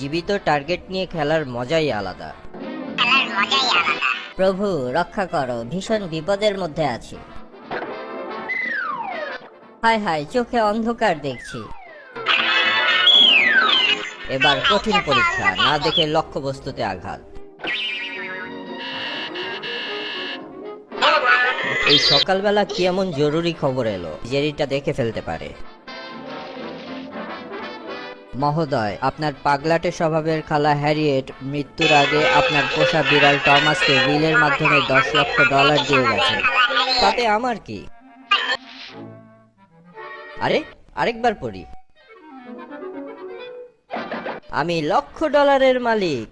জীবিত টার্গেট নিয়ে খেলার মজাই আলাদা। প্রভু রক্ষা করো, ভীষণ বিপদের মধ্যে আছি। হায় হায়, চোখে অন্ধকার দেখছি। এবার কঠিন পরীক্ষা, না দেখে লক্ষ্যবস্তুতে আঘাত। এই সকালবেলা কি এমন জরুরি খবর এলো জেরিটা দেখে ফেলতে পারে? মহোদয়, আপনার পাগলাটে স্বভাবের খালা হ্যারিয়েট মৃত্যুর আগে আপনার পোষা বিড়াল টমাসকে উইলের মাধ্যমে $10 লক্ষ দিয়ে গেছে। তাতে আমার কি? আরে আরেকবার পড়ি। আমি $1 লক্ষ মালিক।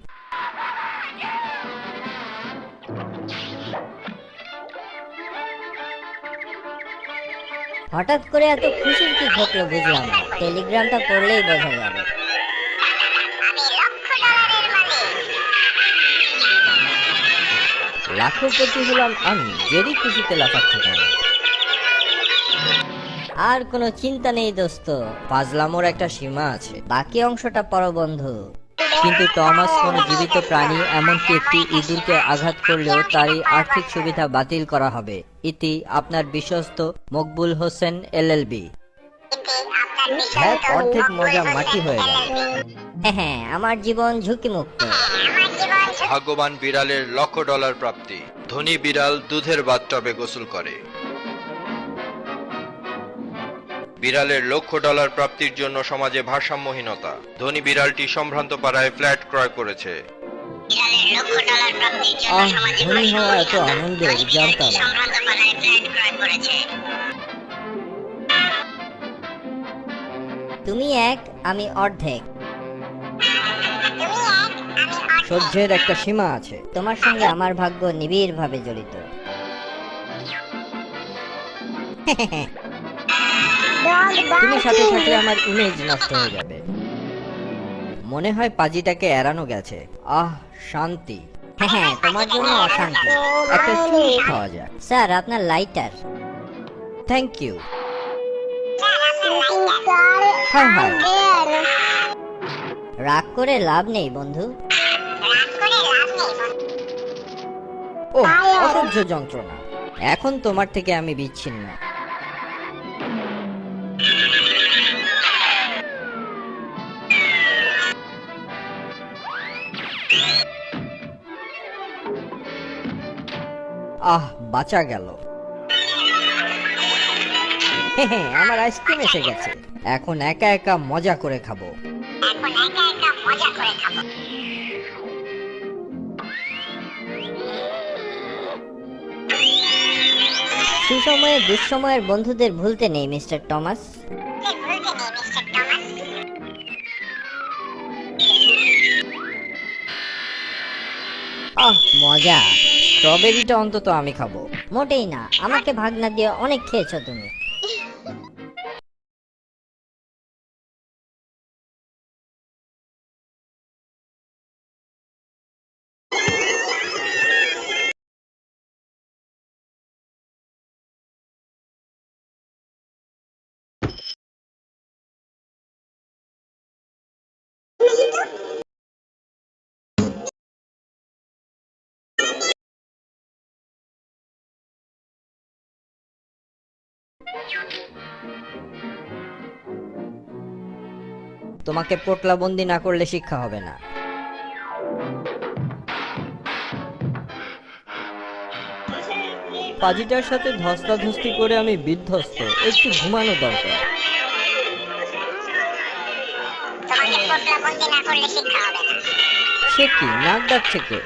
হঠাৎ করে এত খুশির কি ঘটলো বুঝলাম না। টেলিগ্রামটা পড়লেই বোঝা যাবে। লাখপতি হলাম আমি, জেরি খুশিতে লাফাচ্ছে কেন? আর কোনো চিন্তা নেই দোস্ত, ফাজলামোর একটা সীমা আছে। বাকি অংশটা পড়ো বন্ধু। কিন্তু টমাস কোনো জীবিত প্রাণী, এমনকি একটি ইঁদুরকে আঘাত করলেও তারই আর্থিক সুবিধা বাতিল করা হবে। ইতি আপনার বিশ্বস্ত মকবুল হোসেন এলএলবি। অর্ধেক মজা মাটি হয়ে গেল। হ্যাঁ, আমার জীবন ঝুঁকিমুক্ত। ভাগ্যবান বিড়ালের $1 লক্ষ প্রাপ্তি। ধনী বিড়াল দুধের বাথটবে গোসল করে। বিড়ালের $1 লক্ষ প্রাপ্তির জন্য সমাজে ভারসাম্যহীনতা। ধনী বিড়ালটি সম্ভ্রান্ত পাড়ায় ফ্ল্যাট ক্রয় করেছে। ধনী হওয়া এত আনন্দের, জানতাম। তুমি এক, আমি অর্ধেক। সহ্যের একটা সীমা আছে। তোমার সঙ্গে আমার ভাগ্য নিবিড় ভাবে জড়িত। তুমি সাথে থাকলে আমার ইমেজ নষ্ট হয়ে যাবে। মনে হয় পাজিটাকে এড়ানো গেছে। শান্তি। হ্যাঁ, তোমার জন্য অশান্তি। একটা চুল খাওয়া যাক। স্যার, আপনার লাইটার। Thank you. হায় হায়, রাগ করে লাভ নেই বন্ধু। ও অসহ্য যন্ত্রণা। এখন তোমার থেকে আমি বিচ্ছিন্ন। বাঁচা গেল। আমার আইসক্রিম এসে গেছে। এখন একা একা মজা করে খাবো। সুসময়ে দুঃসময়ের বন্ধুদের ভুলতে নেই মিস্টার টমাস। মজা। স্ট্রবেরিটা অন্তত আমি খাবো। মোটেই না, আমাকে ভাগ না দিয়ে অনেক খেয়েছো তুমি। তোমাকে পোটলাবন্দি না করলে শিক্ষা হবে না। পাজিটার সাথে ধস্তাধস্তি করে আমি বিধ্বস্ত। একটু ঘুমানো দরকার। সে কি, নাক ডাকছে কে?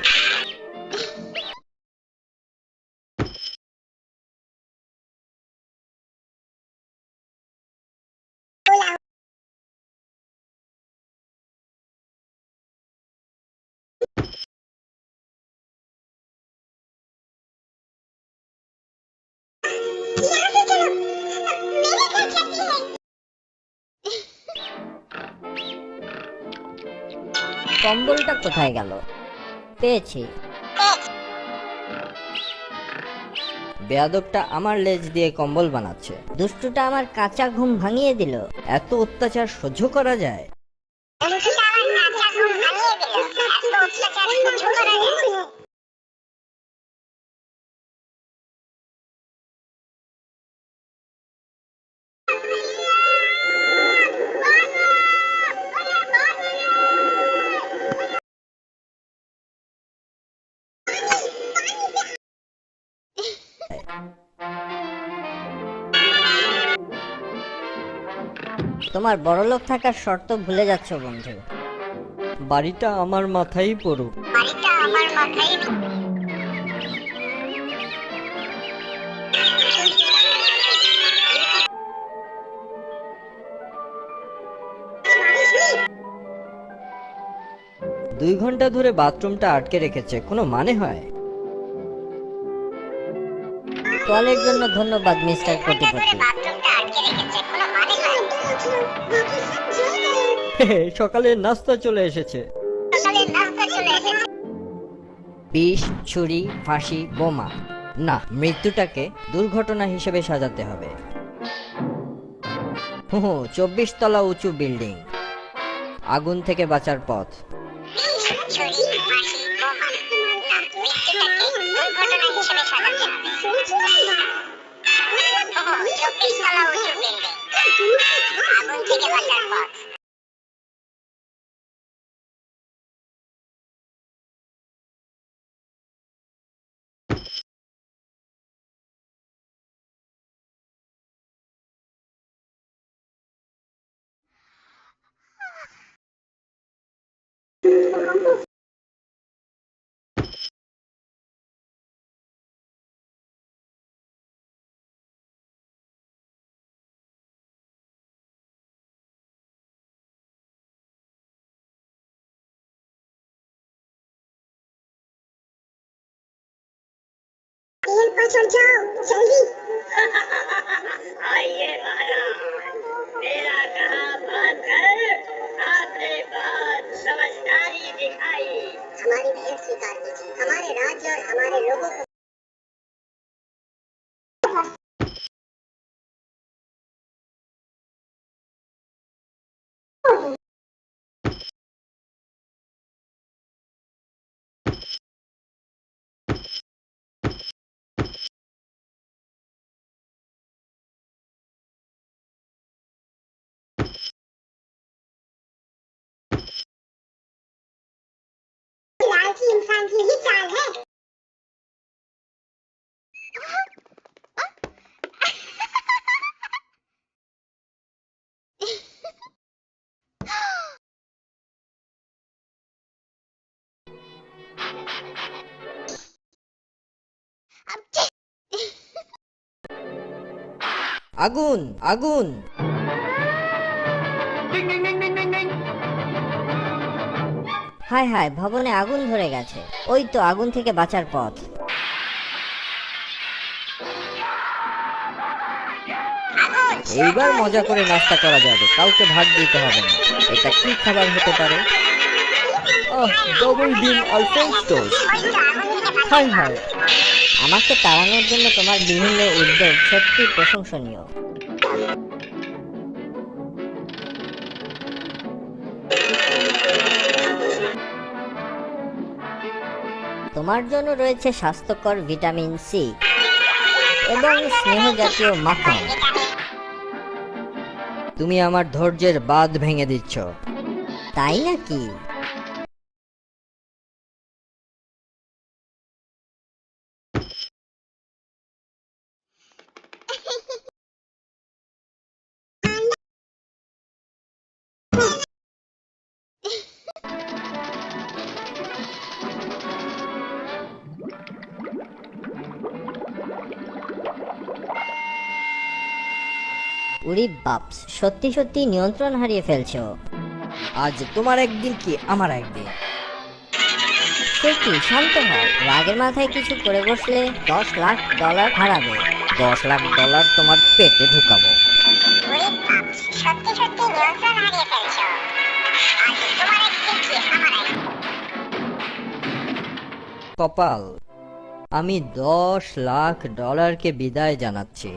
কম্বলটা কোথায় গেল? পেয়েছি। বেয়াদবটা আমার লেজ দিয়ে কম্বল বানাচ্ছে। দুষ্টুটা আমার কাঁচা ঘুম ভাঙিয়ে দিল। এত অত্যাচার সহ্য করা যায়? তোমার বড়লোক থাকার শর্ত ভুলে যাচ্ছ বন্ধু। বাড়িটা আমার মাথায় পড়ুক। বাড়িটা আমার মাথায়। 2 ঘন্টা ধরে বাথরুমটা আটকে রেখেছে, কোনো মানে হয়? কলের জন্য ধন্যবাদ মিস্টার কোটিপতি। বাথরুমটা আটকে রেখেছে, কোনো মানে হয়? সকালে নাস্তা চলে এসেছে। সকালে নাস্তা চলে এসেছে। বিষ, ছুরি, ফাঁসি, বোমা। না, মৃত্যুটাকে দুর্ঘটনা হিসেবে সাজাতে হবে। 24 তলা উঁচু বিল্ডিং, আগুন থেকে বাঁচার পথ। ছুরি, ফাঁসি, বোমা। না, মৃত্যুটাকে দুর্ঘটনা হিসেবে সাজাতে হবে। 24 তলা উঁচু বিল্ডিং, আগুন থেকে বাঁচার পথ। तेल पर चढ़ जाओ जल्दी। आइए महाराज, मेरा कहा बात कर, आपने बात समझदारी दिखाई। हमारी भेंट स्वीकार कीजिए, हमारे राज्य और हमारे लोगों को लालची इंसान की ही चाल है। আগুন, আগুন! হায় হায়, ভবনে আগুন ধরে গেছে। ওই তো আগুন থেকে বাঁচার পথ। এইবার মজা করে নাস্তা করা যাবে, কাউকে ভাগ দিতে হবে না। এটা কি খাবার হতে পারে? ডবল ডিম আর ফ্রেঞ্চ টোস্ট। হায় হায়! আমাকে তাড়ানোর জন্য তোমার বিভিন্ন উদ্যোগ সত্যি প্রশংসনীয়। তোমার জন্য রয়েছে স্বাস্থ্যকর ভিটামিন সি এবং স্নেহ জাতীয় মাখন। তুমি আমার ধৈর্যের বাঁধ ভেঙে দিচ্ছ। তাই নাকি? উরি বাপস, সত্যি সত্যি নিয়ন্ত্রণ হারিয়ে ফেলছো। আজ তোমার একদিন কি আমার একদিন। সে কি, শান্ত হও। রাগের মাথায় কিছু করে বসলে $10 লাখ হারাবে। $10 লাখ তোমার পেটে ঢুকাবো। ওরে বাপ, সত্যি সত্যি নিয়ন্ত্রণ হারিয়ে ফেলছো। আজ তোমার একদিন কি আমার একদিন। কপাল, আমি $10 লাখ বিদায় জানাচ্ছি,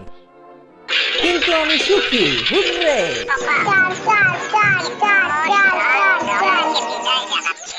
কিন্তু আমি সুখী। হুররে! चाल चाल चाल चाल चाल चाल তোমাকে বিদায় জানাচ্ছি।